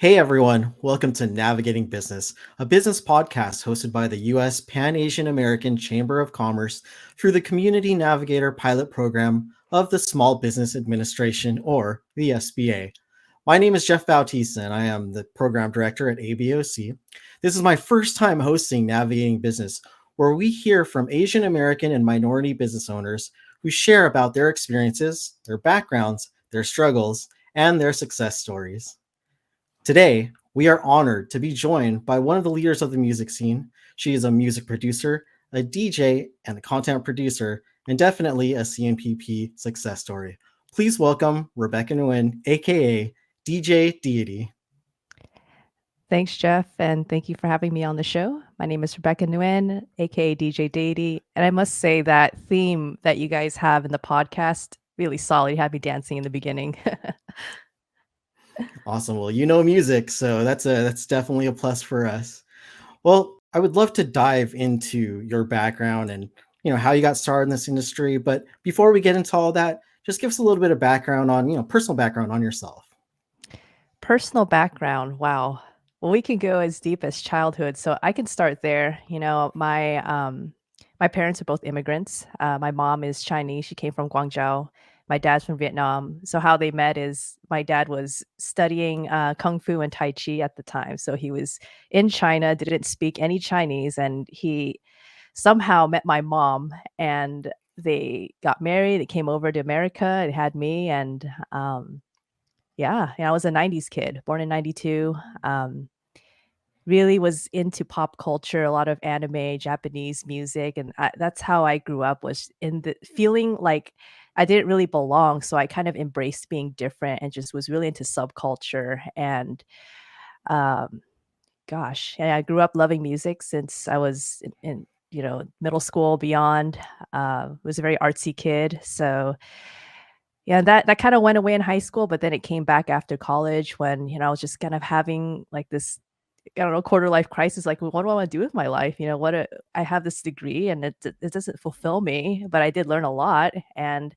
Hey everyone, welcome to Navigating Business, a business podcast hosted by the U.S. Pan Asian American Chamber of Commerce through the Community Navigator Pilot Program of the Small Business Administration, or the SBA. My name is Jeff Bautista, and I am the program director at ABAOC. This is my first time hosting Navigating Business, where we hear from Asian American and minority business owners who share about their experiences, their backgrounds, their struggles, and their success stories. Today, we are honored to be joined by one of the leaders of the music scene. She is a music producer, a DJ, and a content producer, and definitely a CNPP success story. Please welcome Rebecca Nguyen, aka DJ DEITI. Thanks, Jeff, and thank you for having me on the show. My name is Rebecca Nguyen, aka DJ DEITI, and I must say that theme that you guys have in the podcast really solid. You had me dancing in the beginning. Awesome. Well, you know music, so that's definitely a plus for us. Well, I would love to dive into your background and how you got started in this industry. But before we get into all that, just give us a little bit of background on personal background on yourself. Personal background, wow. Well, we can go as deep as childhood, so I can start there. My parents are both immigrants. My mom is Chinese. She came from Guangzhou. My dad's from Vietnam. So how they met is my dad was studying kung fu and tai chi at the time. So he was in China, didn't speak any Chinese, and he somehow met my mom, and they got married. They came over to America and had me, and I was a 90s kid, born in 92. Really was into pop culture, a lot of anime, Japanese music, and that's how I grew up, was in the feeling like I didn't really belong, so I kind of embraced being different and just was really into subculture and, um, gosh, and I grew up loving music since I was in middle school, beyond. Was a very artsy kid, so yeah, that kinda went away in high school, but then it came back after college when, I was just kind of having, like, this, I don't know, quarter life crisis, like, "Well, what do I wanna do with my life?" I have this degree and it doesn't fulfill me, but I did learn a lot, and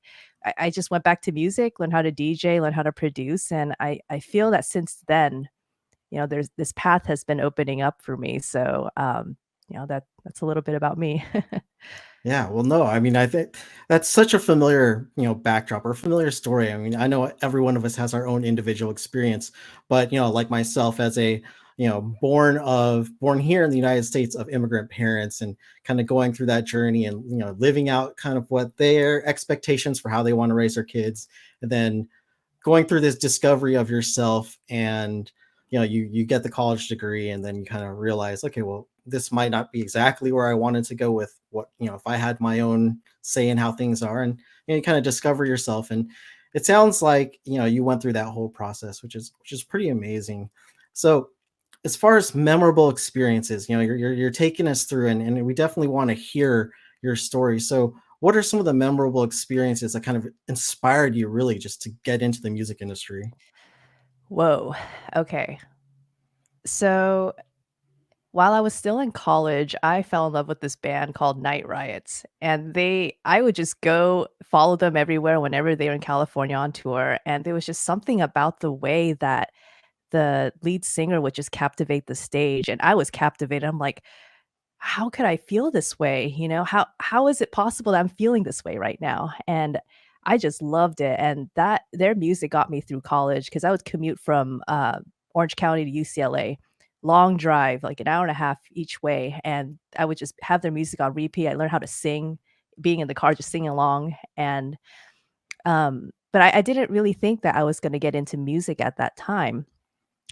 I just went back to music, learned how to DJ, learned how to produce, and I feel that since then, there's this path has been opening up for me, so, that's a little bit about me. Yeah, well, no, I mean, I think that's such a familiar, backdrop or familiar story. I mean, I know every one of us has our own individual experience, but like myself, as a born here in the United States of immigrant parents, and kind of going through that journey, and living out kind of what their expectations for how they want to raise their kids, and then going through this discovery of yourself, and you get the college degree, and then you kind of realize, okay, well, this might not be exactly where I wanted to go with what, if I had my own say in how things are, and you kind of discover yourself. And it sounds like you went through that whole process, which is pretty amazing. So as far as memorable experiences, you're taking us through, and we definitely want to hear your story. So what are some of the memorable experiences that kind of inspired you really just to get into the music industry? Whoa, okay. So while I was still in college, I fell in love with this band called Night Riots, and I would just go follow them everywhere whenever they were in California on tour, and there was just something about the way that the lead singer would just captivate the stage, and I was captivated. I'm like, "How could I feel this way?" "How is it possible that I'm feeling this way right now?" And I just loved it, and that their music got me through college because I would commute from, Orange County to UCLA, long drive, like an hour and a half each way, and I would just have their music on repeat. I learned how to sing, being in the car, just singing along, and, but I didn't really think that I was gonna get into music at that time.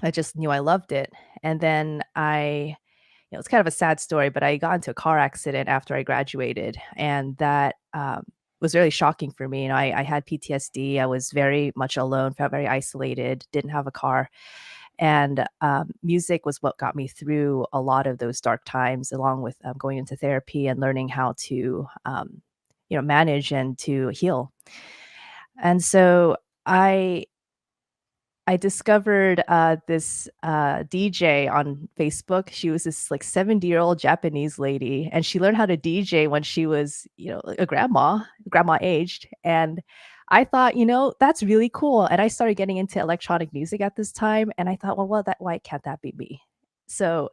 I just knew I loved it, and then it's kind of a sad story, but I got into a car accident after I graduated, and that, was really shocking for me. I had PTSD. I was very much alone, felt very isolated, didn't have a car, and, music was what got me through a lot of those dark times, along with, going into therapy and learning how to, manage and to heal. And so I I discovered, this, DJ on Facebook. She was this, like, 70-year-old Japanese lady, and she learned how to DJ when she was, a grandma aged, and I thought, that's really cool, and I started getting into electronic music at this time, and I thought, "Well, that why can't that be me?" So,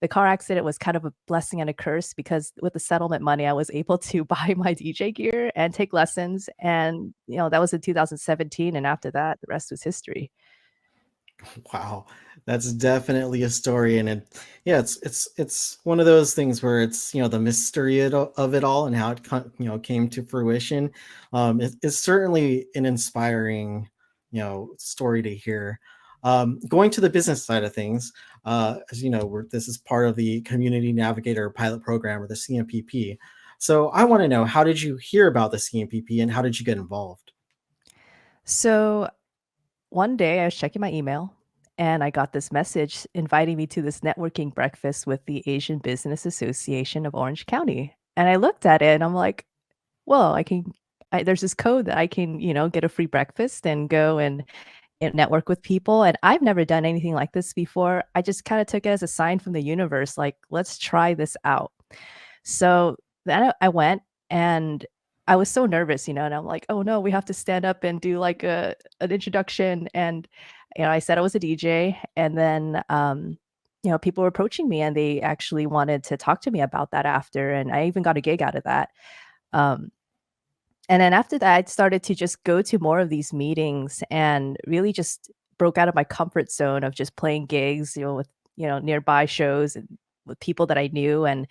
the car accident was kind of a blessing and a curse because with the settlement money, I was able to buy my DJ gear and take lessons, and, that was in 2017, and after that, the rest was history. Wow, that's definitely a story, and yeah, it's one of those things where it's the mystery of it all and how it came to fruition. It's certainly an inspiring story to hear. Going to the business side of things, as you know, this is part of the Community Navigator Pilot Program or the CNPP. So I want to know, how did you hear about the CNPP and how did you get involved? So, one day I was checking my email and I got this message inviting me to this networking breakfast with the Asian Business Association of Orange County. And I looked at it and I'm like, well, there's this code that I can, get a free breakfast and go and network with people. And I've never done anything like this before. I just kind of took it as a sign from the universe, like, let's try this out. So then I went and I was so nervous, and I'm like, "Oh no, we have to stand up and do like an introduction." And I said I was a DJ, and then people were approaching me and they actually wanted to talk to me about that after, and I even got a gig out of that. Um, and then after that, I started to just go to more of these meetings and really just broke out of my comfort zone of just playing gigs, with, nearby shows and with people that I knew. And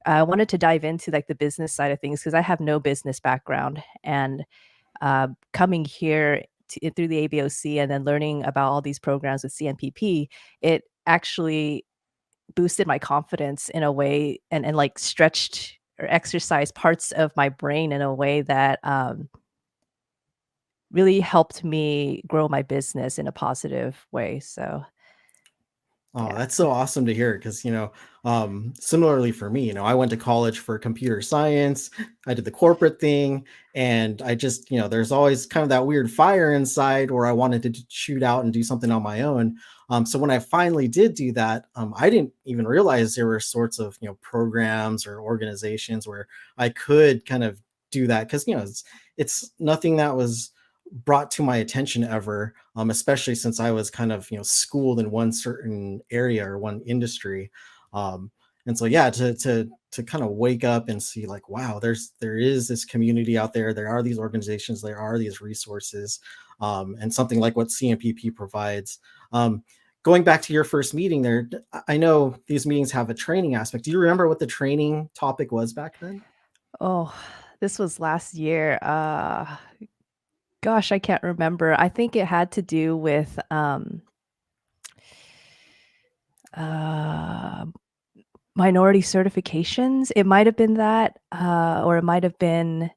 I wanted to dive into like the business side of things because I have no business background. And coming here through the ABOC and then learning about all these programs with CNPP, it actually boosted my confidence in a way and like stretched or exercised parts of my brain in a way that really helped me grow my business in a positive way. So, Oh, yeah. that's so awesome to hear because, similarly for me, I went to college for computer science. I did the corporate thing, and I just, there's always kind of that weird fire inside where I wanted to shoot out and do something on my own. So when I finally did do that, I didn't even realize there were sorts of, programs or organizations where I could kind of do that because, it's nothing that was brought to my attention ever, especially since I was kind of schooled in one certain area or one industry. And so yeah, to kind of wake up and see like, wow, there is this community out there, there are these organizations, there are these resources, and something like what CMPP provides. Going back to your first meeting there, I know these meetings have a training aspect. Do you remember what the training topic was back then? Oh, this was last year. Gosh, I can't remember. I think it had to do with uh, minority certifications. It might have been that, or it might have been.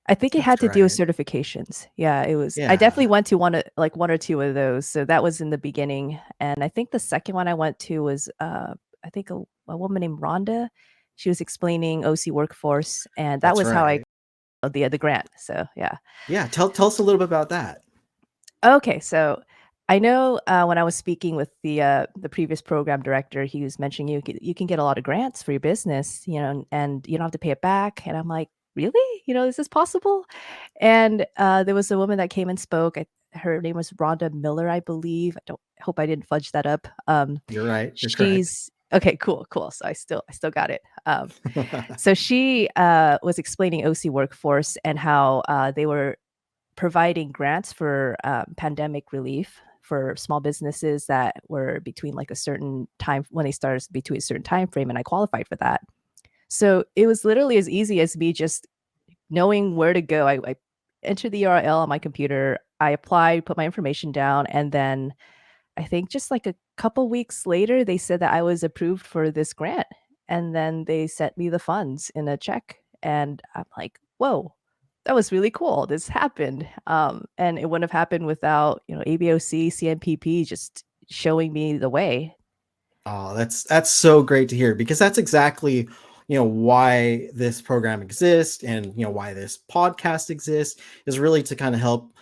I think it That's had to do with right. certifications. Yeah, it was. I Yeah, definitely went to one or two of those. So that was in the beginning, and I think the second one I went to was, I think a woman named Rhonda. She was explaining OC workforce, and that that's was how I right. got the grant. So yeah. Yeah, tell us a little bit about that. Okay, so I know, when I was speaking with the previous program director, he was mentioning you can get a lot of grants for your business, and you don't have to pay it back, and I'm like, "Really? Is this possible?" And, there was a woman that came and spoke, her name was Rhonda Miller, I believe. I hope I didn't fudge that up. You're right. You're correct. She's okay, cool, cool. So I still got it. So she, was explaining OC Workforce and how, they were providing grants for pandemic relief for small businesses that were between like a certain time when they started between a certain time frame, and I qualified for that. So it was literally as easy as me just knowing where to go. I entered the URL on my computer, I applied, put my information down, and then I think just like a couple weeks later, they said that I was approved for this grant. And then they sent me the funds in a check. And I'm like, whoa, that was really cool. This happened. And it wouldn't have happened without, ABOC, CNPP just showing me the way. Oh, that's so great to hear because that's exactly, why this program exists and, why this podcast exists is really to kind of help,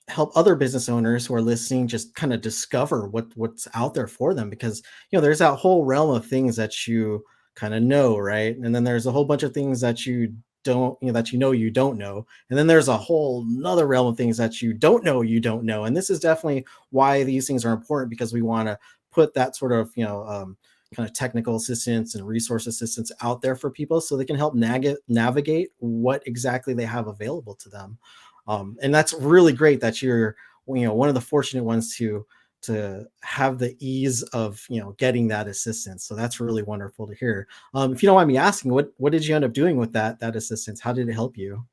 help other business owners who are listening just kind of discover what's out there for them because, there's that whole realm of things that you kind of know, right? And then there's a whole bunch of things that you don't, that you don't know, and then there's a whole another realm of things that you don't know. And this is definitely why these things are important, because we want to put that sort of kind of technical assistance and resource assistance out there for people so they can help navigate what exactly they have available to them. And that's really great that you're one of the fortunate ones to have the ease of getting that assistance. So that's really wonderful to hear. If you don't mind me asking, what did you end up doing with that assistance? How did it help you?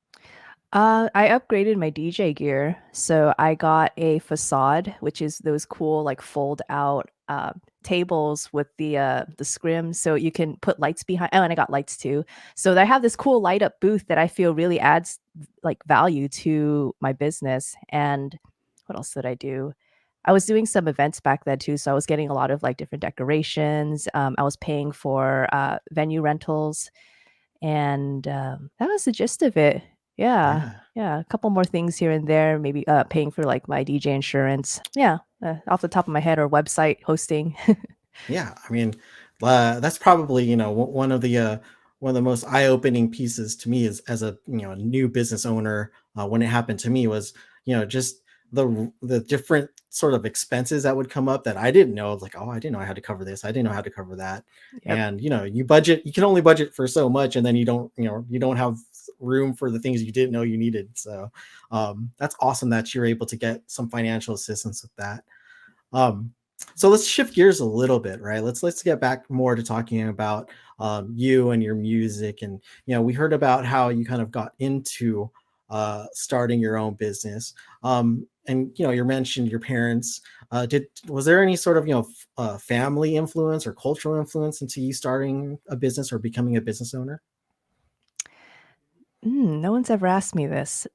I upgraded my DJ gear. So I got a facade, which is those cool like fold out tables with the scrim so you can put lights behind. Oh, and I got lights too. So I have this cool light up booth that I feel really adds like value to my business. And what else did I do? I was doing some events back then too, so I was getting a lot of like different decorations. I was paying for venue rentals, and that was the gist of it. Yeah, Yeah. yeah, a couple more things here and there, maybe paying for like my DJ insurance. Yeah, off the top of my head, or website hosting. Yeah, I mean, that's probably one of the most eye-opening pieces to me is as a a new business owner. When it happened to me was just the different sort of expenses that would come up that I didn't know. Like, oh, I didn't know I had to cover this. I didn't know how to cover that. Yep. And you can only budget for so much, and then you don't have room for the things you didn't know you needed. So that's awesome that you're able to get some financial assistance with that. Um, so let's shift gears a little bit, right? Let's get back more to talking about you and your music. And we heard about how you kind of got into starting your own business. And you mentioned your parents. Did Was there any sort of family influence or cultural influence into you starting a business or becoming a business owner? No one's ever asked me this.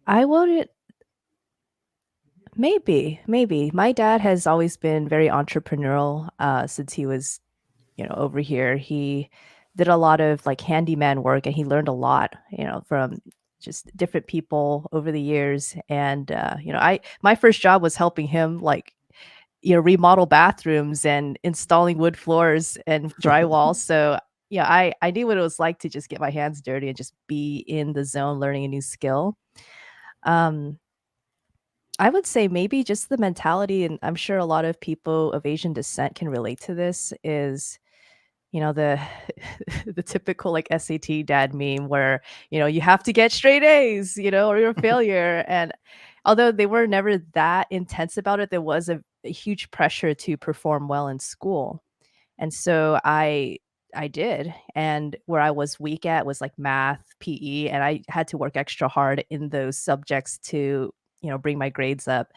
I would maybe. My dad has always been very entrepreneurial since he was over here. He did a lot of like handyman work, and he learned a lot, from just different people over the years. And I my first job was helping him like remodel bathrooms and installing wood floors and drywall. So yeah, I knew what it was like to just get my hands dirty and just be in the zone learning a new skill. Um, I would say maybe just the mentality, and I'm sure a lot of people of Asian descent can relate to this, is the the typical like SAT dad meme where, you have to get straight A's, or you're a failure. And although they were never that intense about it, there was a huge pressure to perform well in school. And so I did. And where I was weak at was like math, PE, and I had to work extra hard in those subjects to, bring my grades up.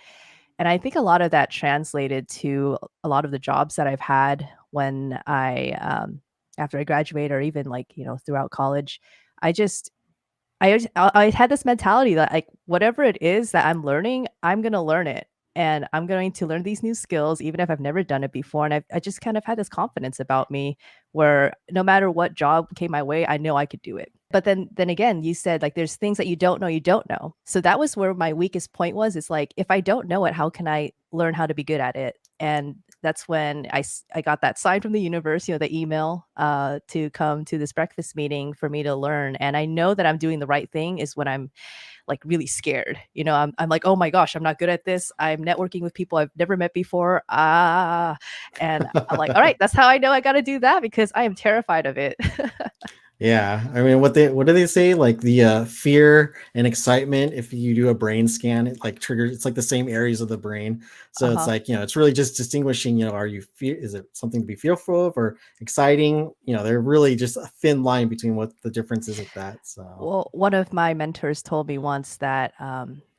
And I think a lot of that translated to a lot of the jobs that I've had when after I graduated, or even like, throughout college. I just I had this mentality that, like, whatever it is that I'm learning, I'm gonna learn it, and I'm going to learn these new skills even if I've never done it before. And I just kind of had this confidence about me where no matter what job came my way, I know I could do it. But then again, you said, like, there's things that you don't know. So that was where my weakest point was. It's like, if I don't know it, how can I learn how to be good at it? And that's when I got that sign from the universe, the email, to come to this breakfast meeting for me to learn. And I know that I'm doing the right thing is when I'm like really scared. I'm like, oh my gosh, I'm not good at this. I'm networking with people I've never met before. And I'm like, all right, that's how I know I got to do that, because I am terrified of it. Yeah, I mean, what do they say? Like the fear and excitement. If you do a brain scan, it like triggers. It's like the same areas of the brain. So it's Uh-huh. like it's really just distinguishing. Are you fear? Is it something to be fearful of or exciting? They're really just a thin line between what the difference is with that. So Well, one of my mentors told me once that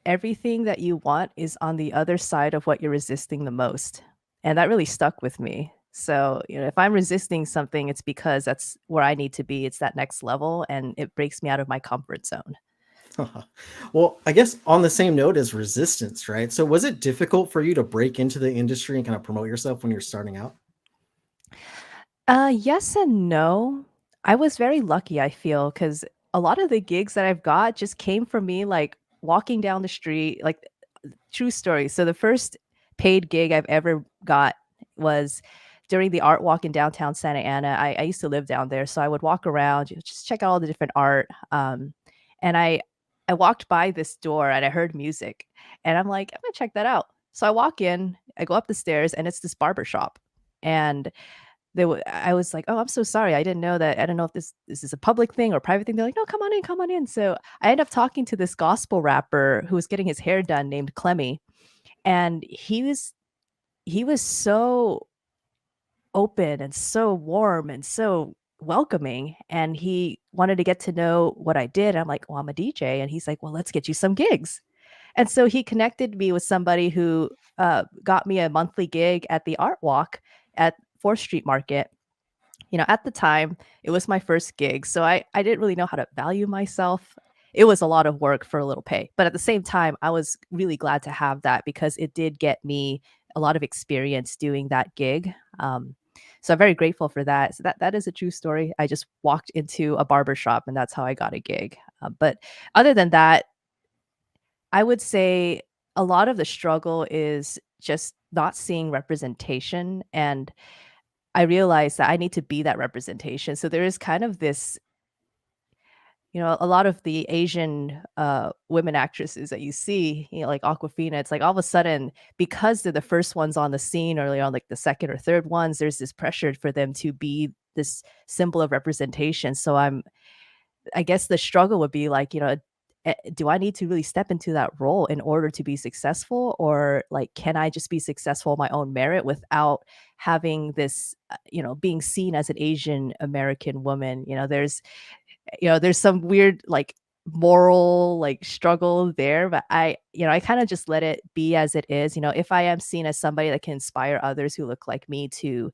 everything that you want is on the other side of what you're resisting the most. And that really stuck with me. So, if I'm resisting something, it's because that's where I need to be. It's that next level, and it breaks me out of my comfort zone. well, I guess on the same note as resistance, right? So was it difficult for you to break into the industry and kind of promote yourself when you're starting out? Yes and no. I was very lucky, I feel, because a lot of the gigs that I've got just came from me like walking down the street, like true story. So the first paid gig I've ever got was during the art walk in downtown Santa Ana, I used to live down there, so I would walk around, just check out all the different art, and I walked by this door and I heard music, and I'm like, "I'm gonna check that out." So I walk in, I go up the stairs, and it's this barber shop, and I was like, "Oh, I'm so sorry. I didn't know that. I don't know if this is a public thing or private thing." They're like, "No, come on in, come on in." So I ended up talking to this gospel rapper who was getting his hair done named Clemmy, and he was so open and so warm and so welcoming, and he wanted to get to know what I did. I'm like, "Well, I'm a DJ," and he's like, "Well, let's get you some gigs." And so he connected me with somebody who got me a monthly gig at the Art Walk at 4th Street Market. At the time, it was my first gig, so I didn't really know how to value myself. It was a lot of work for a little pay, but at the same time, I was really glad to have that because it did get me a lot of experience doing that gig. So I'm very grateful for that. So that is a true story. I just walked into a barber shop, and that's how I got a gig. But other than that, I would say a lot of the struggle is just not seeing representation, and I realized that I need to be that representation. So there is kind of this, a lot of the Asian women actresses that you see, like Aquafina, it's like all of a sudden, because they're the first ones on the scene early on, like the second or third ones, there's this pressure for them to be this symbol of representation. So I guess the struggle would be like, do I need to really step into that role in order to be successful? Or like, can I just be successful on my own merit without having this, being seen as an Asian American woman? There's some weird like moral like struggle there, but I kind of just let it be as it is. If I am seen as somebody that can inspire others who look like me to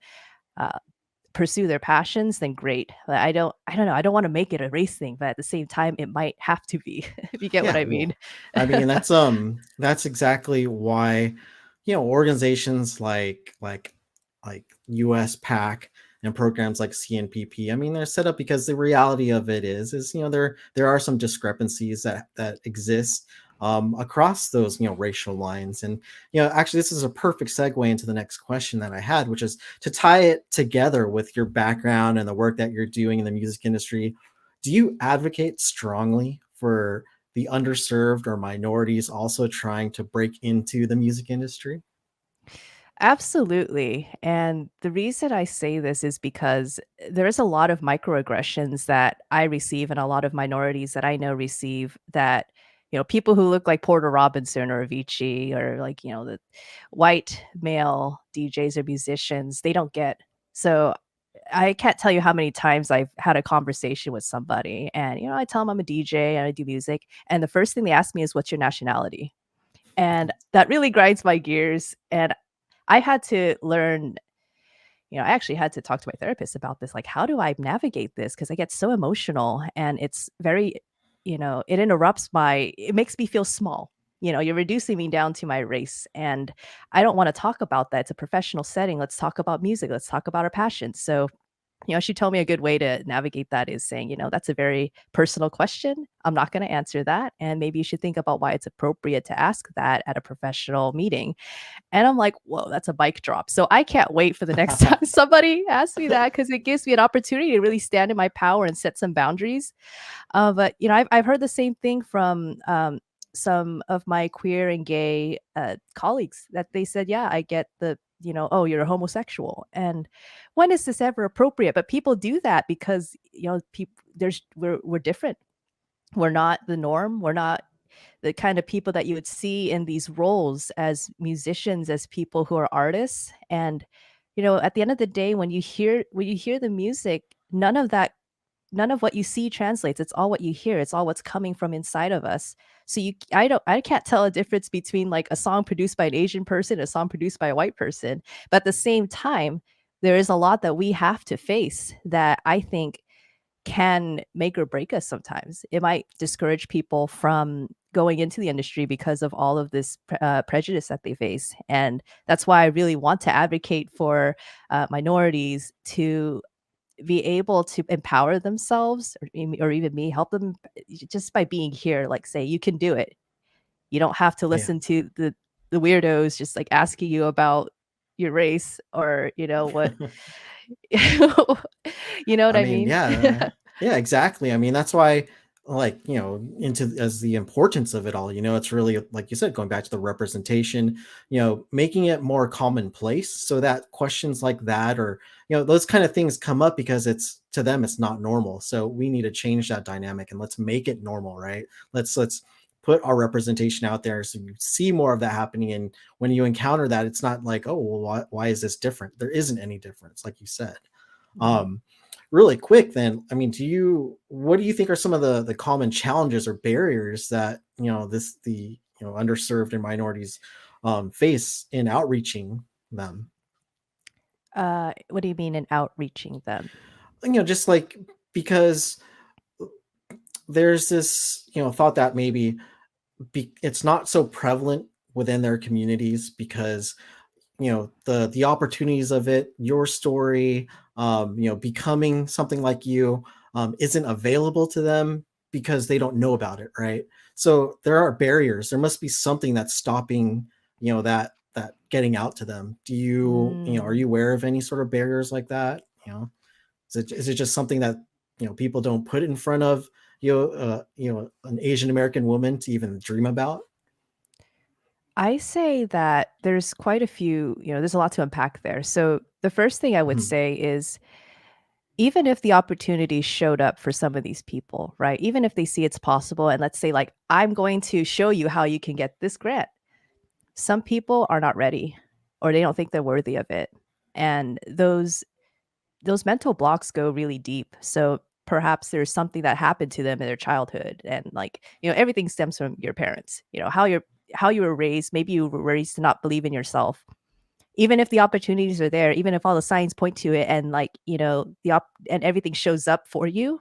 uh, pursue their passions, then great. But I don't know, I don't wanna make it a race thing, but at the same time, it might have to be, if you get what Yeah, I mean. well, I mean, that's exactly why, organizations like US PAC and programs like CNPP, I mean, they're set up because the reality of it is, there are some discrepancies that exist across those, racial lines. And, actually this is a perfect segue into the next question that I had, which is to tie it together with your background and the work that you're doing in the music industry. Do you advocate strongly for the underserved or minorities also trying to break into the music industry? Absolutely, and the reason I say this is because there's a lot of microaggressions that I receive and a lot of minorities that I know receive that, people who look like Porter Robinson or Avicii or like, the white male DJs or musicians, they don't get. So I can't tell you how many times I've had a conversation with somebody and, I tell them I'm a DJ and I do music. And the first thing they ask me is, "What's your nationality?" And that really grinds my gears. And I had to learn, I actually had to talk to my therapist about this. Like, how do I navigate this? Because I get so emotional and it's very, it makes me feel small. You're reducing me down to my race. And I don't want to talk about that. It's a professional setting. Let's talk about music. Let's talk about our passions. So she told me a good way to navigate that is saying, "That's a very personal question. I'm not going to answer that. And maybe you should think about why it's appropriate to ask that at a professional meeting." And I'm like, "Whoa, that's a mic drop." So I can't wait for the next time somebody asks me that because it gives me an opportunity to really stand in my power and set some boundaries. But I've heard the same thing from some of my queer and gay colleagues that they said, "Yeah, I get the oh, you're a homosexual." And when is this ever appropriate? But people do that because people we're different. We're not the norm. We're not the kind of people that you would see in these roles as musicians, as people who are artists. And at the end of the day, when you hear the music, none of what you see translates. It's all what you hear. It's all what's coming from inside of us. So I can't tell a difference between like a song produced by an Asian person, a song produced by a white person. But at the same time, there is a lot that we have to face that I think can make or break us sometimes. It might discourage people from going into the industry because of all of this prejudice that they face. And that's why I really want to advocate for minorities to be able to empower themselves or even me, help them just by being here, like say, you can do it. You don't have to Yeah. listen to the weirdos just like asking you about, your race or, what you know what I I mean, mean? yeah, yeah, exactly. I mean, that's why, like, into as the importance of it all, it's really, like you said, going back to the representation, making it more commonplace so that questions like that, or, those kind of things come up because it's to them, it's not normal. So we need to change that dynamic and let's make it normal, right? Let's put our representation out there so you see more of that happening. And when you encounter that, it's not like, oh, well, why is this different? There isn't any difference, like you said. Mhm. Um, Really quick then, I mean, what do you think are some of the common challenges or barriers that, the underserved and minorities face in outreaching them? What do you mean in outreaching them? Just like, because there's this, thought that maybe it's not so prevalent within their communities because the opportunities of it, your story, becoming something like you, isn't available to them because they don't know about it, right? So there are barriers. There must be something that's stopping that getting out to them. Are Mm. you aware of any sort of barriers like that? Is it just something that people don't put in front of an Asian American woman to even dream about? I say that there's quite a few, there's a lot to unpack there. So the first thing I would Mhm. say is even if the opportunity showed up for some of these people, right? Even if they see it's possible, and let's say, like, I'm going to show you how you can get this grant. Some people are not ready or they don't think they're worthy of it. And those mental blocks go really deep. So perhaps there's something that happened to them in their childhood and like, everything stems from your parents. How you were raised, maybe you were raised to not believe in yourself. Even if the opportunities are there, even if all the signs point to it and like, and everything shows up for you,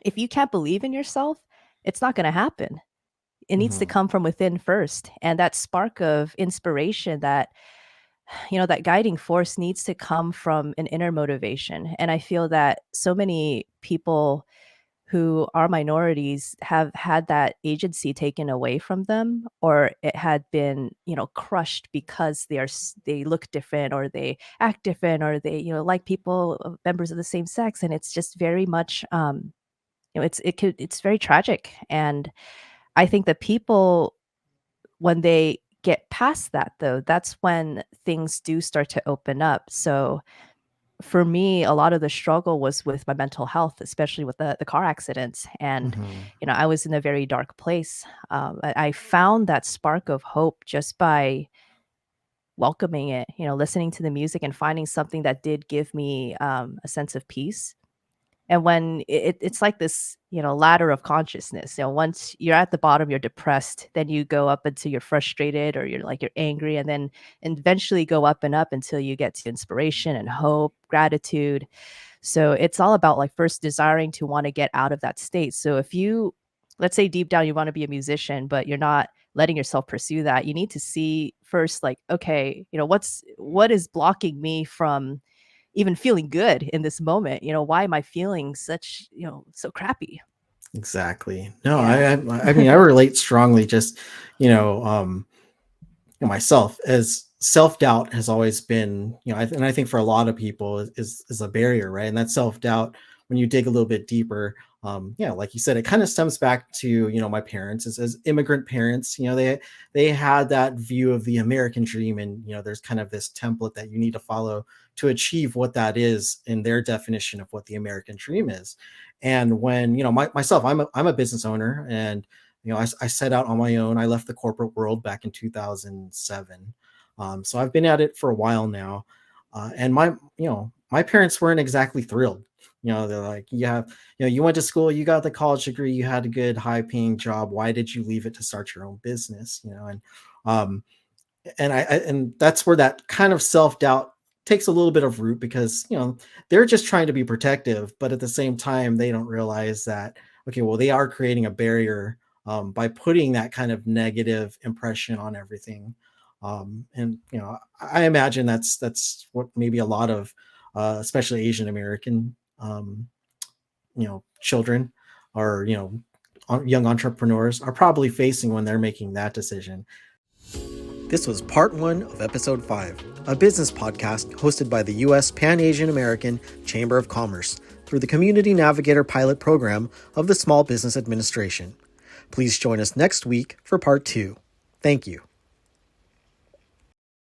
if you can't believe in yourself, it's not going to happen. It needs to Mhm. come from within first. And that spark of inspiration, that guiding force needs to come from an inner motivation. And I feel that so many people who are minorities have had that agency taken away from them, or it had been, crushed because they look different or they act different or they, like people members of the same sex. And it's just very much, it's very tragic. And I think that people, when they get past that though, that's when things do start to open up. So for me, a lot of the struggle was with my mental health, especially with the car accidents. And, Mhm. I was in a very dark place. I found that spark of hope just by welcoming it, listening to the music and finding something that did give me a sense of peace. And when it's like this, ladder of consciousness, once you're at the bottom, you're depressed, then you go up until you're frustrated or you're angry, and then eventually go up and up until you get to inspiration and hope, gratitude. So it's all about like first desiring to want to get out of that state. So if you, let's say deep down you want to be a musician, but you're not letting yourself pursue that, you need to see first, like, okay, what is blocking me from even feeling good in this moment? Why am I feeling such, so crappy? Exactly. No, Yeah. I mean, I relate strongly. Just myself, as self-doubt has always been, and I think for a lot of people is a barrier, right? And that self-doubt, when you dig a little bit deeper, yeah, like you said, it kind of stems back to my parents as immigrant parents. They had that view of the American dream, and there's kind of this template that you need to follow to achieve what that is in their definition of what the American dream is. And when myself, I'm a business owner, and I set out on my own. I left the corporate world back in 2007. So I've been at it for a while now. And my parents weren't exactly thrilled. They're like, you went to school, you got the college degree, you had a good high paying job. Why did you leave it to start your own business? Um, and that's where that kind of self-doubt takes a little bit of root, because they're just trying to be protective, but at the same time they don't realize that, okay, well, they are creating a barrier by putting that kind of negative impression on everything. And I imagine that's what maybe a lot of especially Asian American children, or young entrepreneurs are probably facing when they're making that decision. This was part 1 of episode 5, a business podcast hosted by the U.S. Pan-Asian American Chamber of Commerce through the Community Navigator pilot program of the Small Business Administration. Please join us next week for part 2. Thank you.